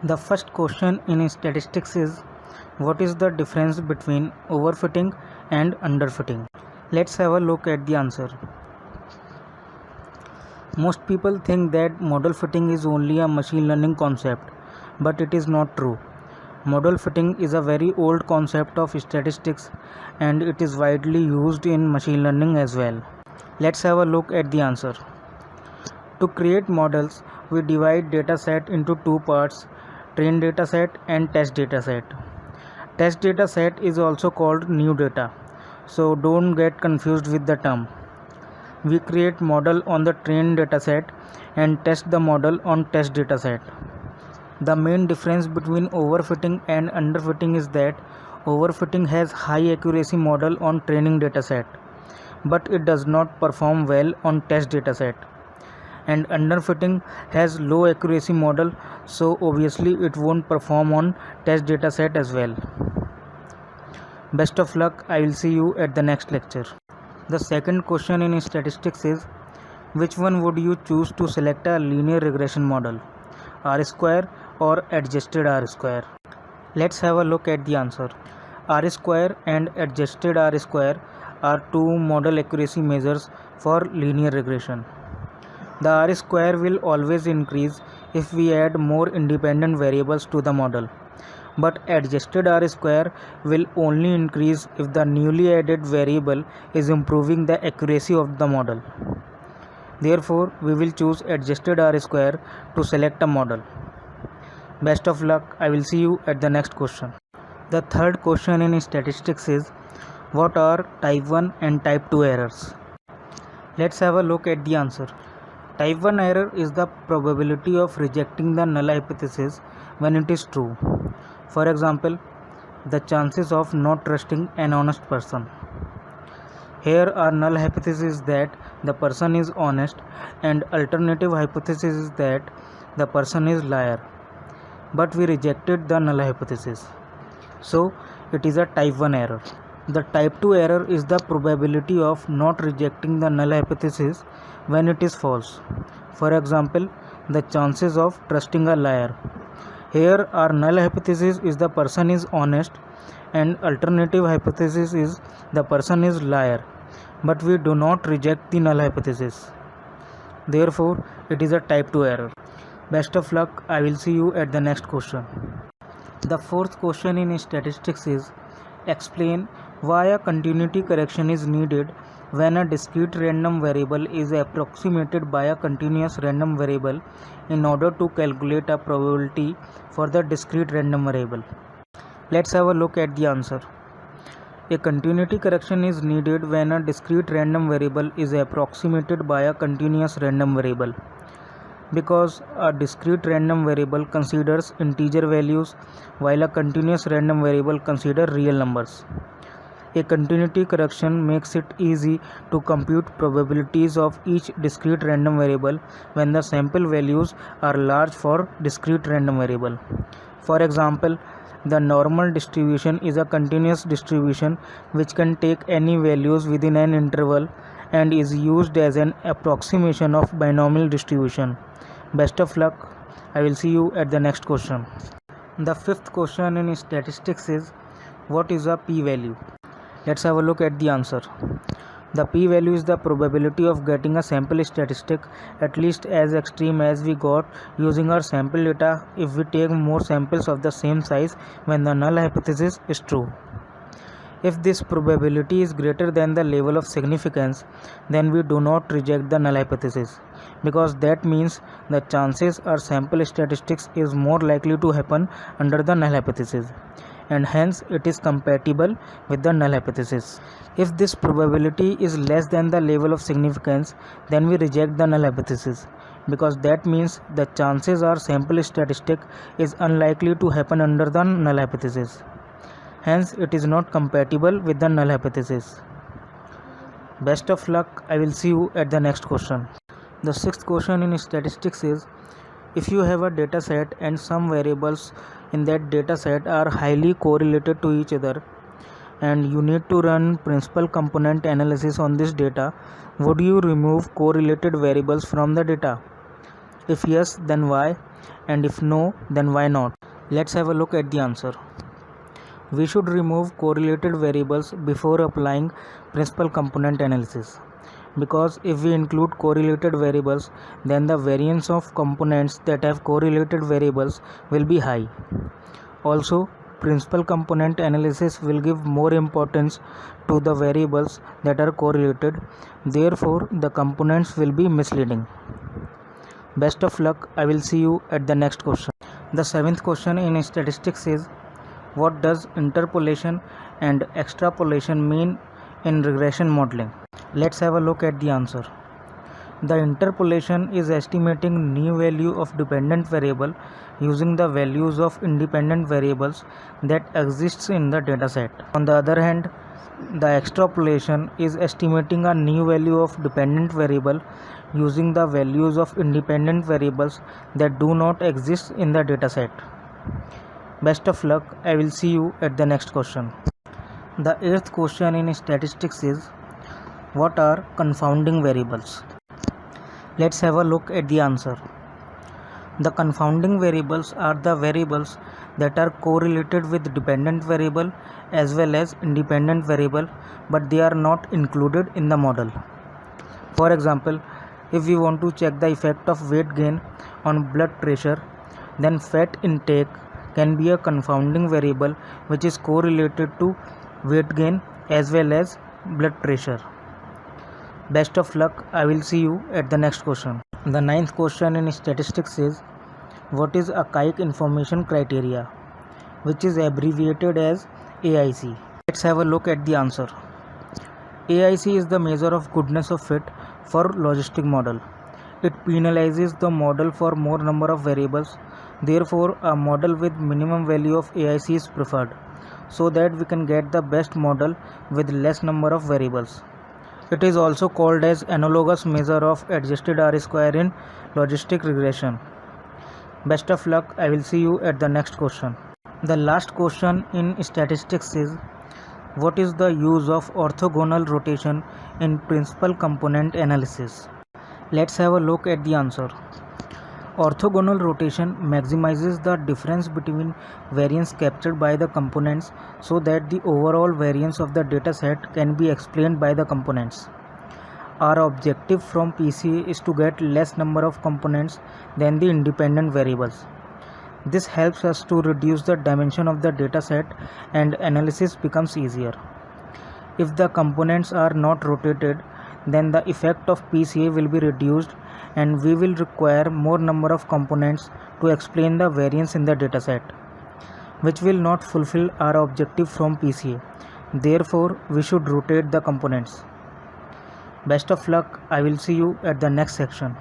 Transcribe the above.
The first question in statistics is, what is the difference between overfitting and underfitting? Let's have a look at the answer. Most people think that model fitting is only a machine learning concept, but it is not true. Model fitting is a very old concept of statistics and it is widely used in machine learning as well. Let's have a look at the answer. To create models, we divide dataset into two parts, train dataset and test dataset. Test dataset is also called new data, so don't get confused with the term. We create model on the trained dataset and test the model on test dataset. The main difference between overfitting and underfitting is that overfitting has high accuracy model on training dataset, but it does not perform well on test dataset. And underfitting has low accuracy model, so obviously it won't perform on test dataset as well. Best of luck. I will see you at the next lecture. The second question in statistics is, which one would you choose to select a linear regression model, R square or adjusted R square? Let's have a look at the answer. R square and adjusted R square are two model accuracy measures for linear regression. The R square will always increase if we add more independent variables to the model, but adjusted R square will only increase if the newly added variable is improving the accuracy of the model. Therefore, we will choose adjusted R square to select a model. Best of luck. I will see you at the next question. The third question in statistics is, what are type 1 and type 2 errors? Let's have a look at the answer. Type 1 error is the probability of rejecting the null hypothesis when it is true. For example, the chances of not trusting an honest person. Here our null hypothesis is that the person is honest and alternative hypothesis is that the person is liar. But we rejected the null hypothesis, so it is a type 1 error. The type 2 error is the probability of not rejecting the null hypothesis when it is false. For example, the chances of trusting a liar. Here our null hypothesis is the person is honest and alternative hypothesis is the person is liar, but we do not reject the null hypothesis. Therefore, it is a type 2 error. Best of luck. I will see you at the next question. The fourth question in statistics is, explain why a continuity correction is needed when a discrete random variable is approximated by a continuous random variable in order to calculate a probability for the discrete random variable. Let's have a look at the answer. A continuity correction is needed when a discrete random variable is approximated by a continuous random variable, because a discrete random variable considers integer values while a continuous random variable considers real numbers. A continuity correction makes it easy to compute probabilities of each discrete random variable when the sample values are large for discrete random variable. For example, the normal distribution is a continuous distribution which can take any values within an interval and is used as an approximation of binomial distribution. Best of luck. I will see you at the next question. The fifth question in statistics is, what is a p-value? Let's have a look at the answer. The p-value is the probability of getting a sample statistic at least as extreme as we got using our sample data if we take more samples of the same size when the null hypothesis is true. If this probability is greater than the level of significance, then we do not reject the null hypothesis, because that means the chances our sample statistics is more likely to happen under the null hypothesis, and hence it is compatible with the null hypothesis. If this probability is less than the level of significance, then we reject the null hypothesis, because that means the chances our sample statistic is unlikely to happen under the null hypothesis. Hence, it is not compatible with the null hypothesis. Best of luck. I will see you at the next question. The sixth question in statistics is, if you have a data set and some variables in that data set are highly correlated to each other and you need to run principal component analysis on this data, would you remove correlated variables from the data? If yes, then why? And if no, then why not? Let's have a look at the answer. We should remove correlated variables before applying principal component analysis, because if we include correlated variables, then the variance of components that have correlated variables will be high. Also, principal component analysis will give more importance to the variables that are correlated, therefore the components will be misleading. Best of luck. I will see you at the next question. The seventh question in statistics is, what does interpolation and extrapolation mean in regression modeling? Let's have a look at the answer. The interpolation is estimating new value of dependent variable using the values of independent variables that exists in the dataset. On the other hand, the extrapolation is estimating a new value of dependent variable using the values of independent variables that do not exist in the dataset. Best of luck. I will see you at the next question. The eighth question in statistics is, what are confounding variables? Let's have a look at the answer. The confounding variables are the variables that are correlated with dependent variable as well as independent variable, but they are not included in the model. For example, if we want to check the effect of weight gain on blood pressure, then fat intake can be a confounding variable which is correlated to weight gain as well as blood pressure. Best of luck. I will see you at the next question. The ninth question in statistics is, what is archaic information criteria, which is abbreviated as AIC? Let's have a look at the answer. AIC is the measure of goodness of fit for logistic model. It penalizes the model for more number of variables. Therefore, a model with minimum value of AIC is preferred, so that we can get the best model with less number of variables. It is also called as analogous measure of adjusted R-square in logistic regression. Best of luck. I will see you at the next question. The last question in statistics is, what is the use of orthogonal rotation in principal component analysis? Let's have a look at the answer. Orthogonal rotation maximizes the difference between variance captured by the components so that the overall variance of the dataset can be explained by the components. Our objective from PCA is to get less number of components than the independent variables. This helps us to reduce the dimension of the dataset and analysis becomes easier. If the components are not rotated, then the effect of PCA will be reduced and we will require more number of components to explain the variance in the dataset, which will not fulfill our objective from PCA. Therefore, we should rotate the components. Best of luck. I will see you at the next section.